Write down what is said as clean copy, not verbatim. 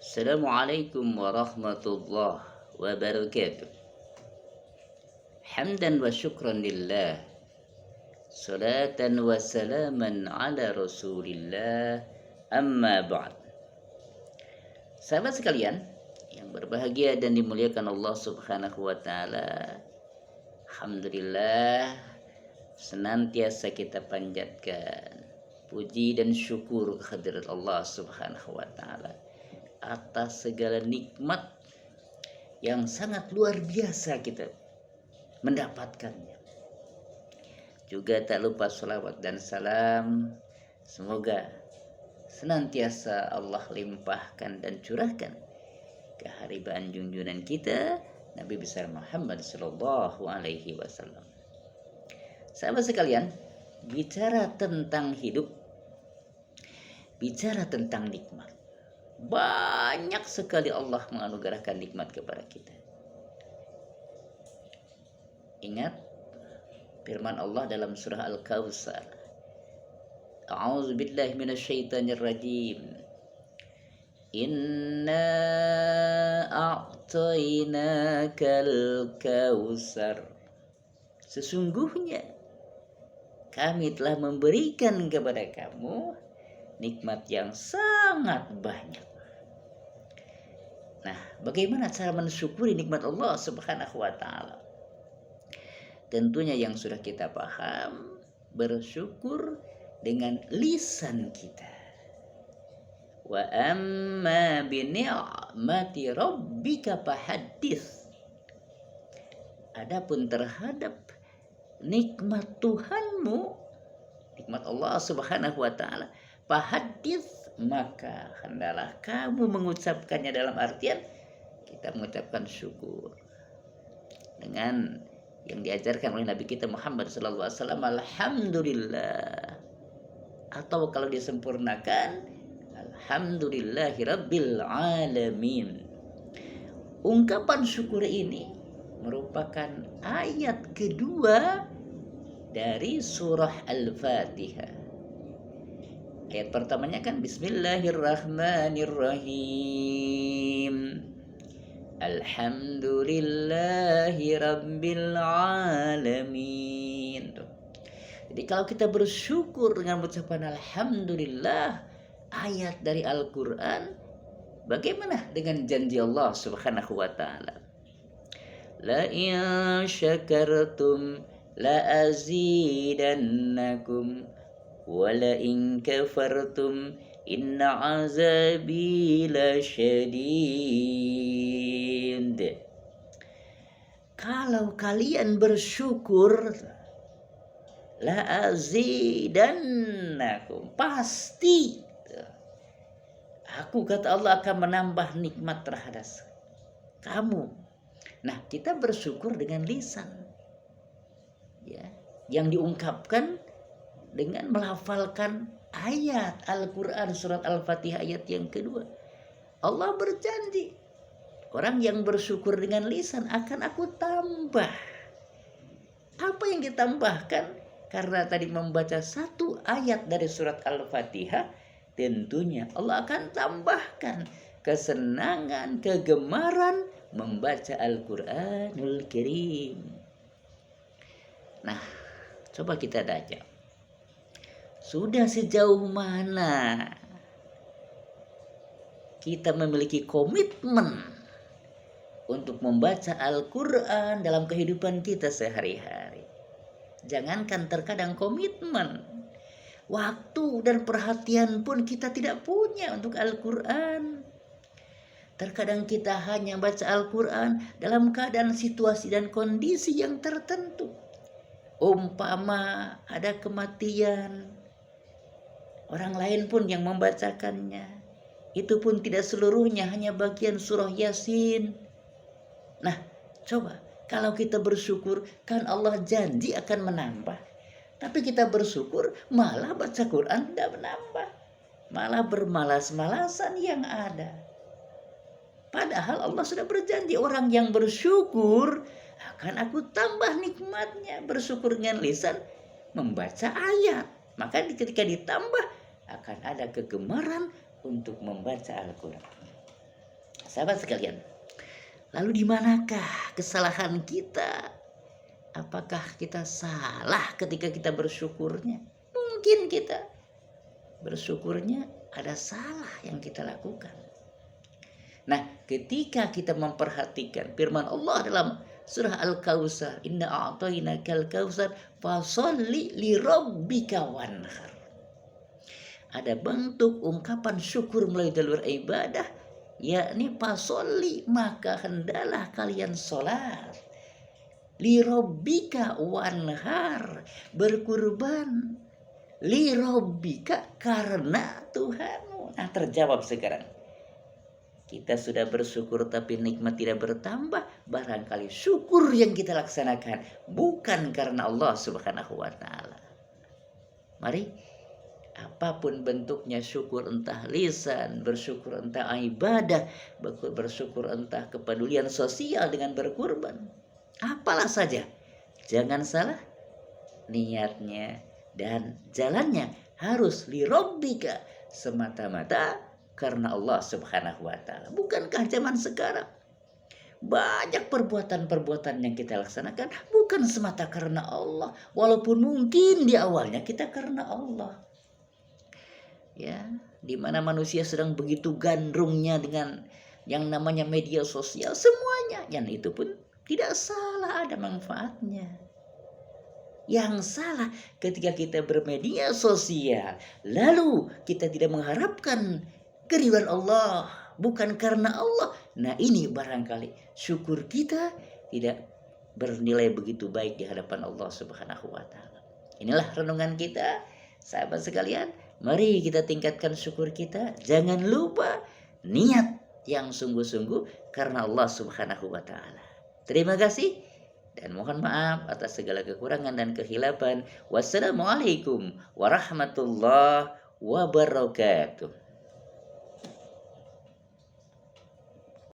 Assalamualaikum warahmatullahi wabarakatuh. Hamdan wa syukran lillah. Salatan wa salaman ala rasulillah. Amma ba'd. Sahabat sekalian yang berbahagia dan dimuliakan Allah subhanahu wa ta'ala, alhamdulillah senantiasa kita panjatkan puji dan syukur kehadirat Allah subhanahu wa ta'ala atas segala nikmat yang sangat luar biasa kita mendapatkannya. Juga tak lupa salawat dan salam semoga senantiasa Allah limpahkan dan curahkan ke haribaan junjungan kita Nabi besar Muhammad sallallahu alaihi wasallam. Sahabat sekalian, bicara tentang hidup, bicara tentang nikmat, banyak sekali Allah menganugerahkan nikmat kepada kita. Ingat firman Allah dalam surah Al-Kautsar. A'udzubillahi minasyaitonir rajim. Inna a'tainakal kautsar. Sesungguhnya kami telah memberikan kepada kamu nikmat yang sangat banyak. Nah, bagaimana cara mensyukuri nikmat Allah subhanahu wa ta'ala? Tentunya yang sudah kita paham, bersyukur dengan lisan kita. Wa amma bi ni'mati rabbika fahaddits. Adapun terhadap nikmat Tuhanmu, nikmat Allah subhanahu wa ta'ala, fahaddits, maka hendaklah kamu mengucapkannya, dalam artian kita mengucapkan syukur dengan yang diajarkan oleh Nabi kita Muhammad sallallahu alaihi wasallam, alhamdulillah, atau kalau disempurnakan alhamdulillahi rabbil alamin. Ungkapan syukur ini merupakan ayat kedua dari surah Al-Fatihah. Ayat pertamanya kan Bismillahirrahmanirrahim. Alhamdulillahi rabbil alamin. Jadi kalau kita bersyukur dengan ucapan alhamdulillah, ayat dari Al-Quran, bagaimana dengan janji Allah subhanahu wa ta'ala? La in syakartum la azidannakum wa la in kafartum inna azabi lasyadid. Kalau kalian bersyukur, la azidannakum, pasti aku, kata Allah, akan menambah nikmat terhadap kamu. Nah, kita bersyukur dengan lisan, ya, yang diungkapkan dengan melafalkan ayat Al-Quran surat Al-Fatihah ayat yang kedua. Allah berjanji, orang yang bersyukur dengan lisan akan aku tambah. Apa yang ditambahkan? Karena tadi membaca satu ayat dari surat Al-Fatihah, tentunya Allah akan tambahkan kesenangan, kegemaran membaca Al-Quranul Karim. Nah, coba kita baca. Sudah sejauh mana kita memiliki komitmen untuk membaca Al-Quran dalam kehidupan kita sehari-hari? Jangankan terkadang komitmen, waktu dan perhatian pun kita tidak punya untuk Al-Quran. Terkadang kita hanya baca Al-Quran dalam keadaan situasi dan kondisi yang tertentu. Umpama ada kematian, orang lain pun yang membacakannya, itu pun tidak seluruhnya, hanya bagian surah Yasin. Nah, coba kalau kita bersyukur, kan Allah janji akan menambah. Tapi kita bersyukur malah baca Quran tidak menambah, malah bermalas-malasan yang ada. Padahal Allah sudah berjanji, orang yang bersyukur akan aku tambah nikmatnya. Bersyukur dengan lisan membaca ayat, maka ketika ditambah akan ada kegemaran untuk membaca Al-Quran. sahabat sekalian, lalu di manakah kesalahan kita? Apakah kita salah ketika kita bersyukurnya? Mungkin kita bersyukurnya ada salah yang kita lakukan. Nah, ketika kita memperhatikan firman Allah dalam surah Al-Kautsar, inna a'tainakal kautsar fasholli lirabbika wanhar. Ada bentuk ungkapan syukur melalui jalur ibadah, yakni fasholli, maka hendaklah kalian sholat. Lirabbika wanhar, berkurban. Lirabbika, karena Tuhanmu. Nah, terjawab sekarang. Kita sudah bersyukur tapi nikmat tidak bertambah. Barangkali syukur yang kita laksanakan bukan karena Allah Subhanahu wa ta'ala. Mari, apapun bentuknya syukur, entah lisan, bersyukur entah ibadah, bersyukur entah kepedulian sosial dengan berkurban. Apalah saja, jangan salah niatnya dan jalannya harus lirabbika, semata-mata karena Allah Subhanahu wa ta'ala. Bukankah zaman sekarang banyak perbuatan-perbuatan yang kita laksanakan bukan semata karena Allah, walaupun mungkin di awalnya kita karena Allah. Ya, di mana manusia sedang begitu gandrungnya dengan yang namanya media sosial, semuanya, yang itu pun tidak salah, ada manfaatnya. Yang salah ketika kita bermedia sosial lalu kita tidak mengharapkan keridhaan Allah, bukan karena Allah. Nah, ini barangkali syukur kita tidak bernilai begitu baik di hadapan Allah Subhanahu wa ta'ala. Inilah renungan kita, sahabat sekalian. Mari kita tingkatkan syukur kita. Jangan lupa niat yang sungguh-sungguh karena Allah Subhanahu wa ta'ala. Terima kasih dan mohon maaf atas segala kekurangan dan kehilafan. Wassalamualaikum warahmatullahi wabarakatuh.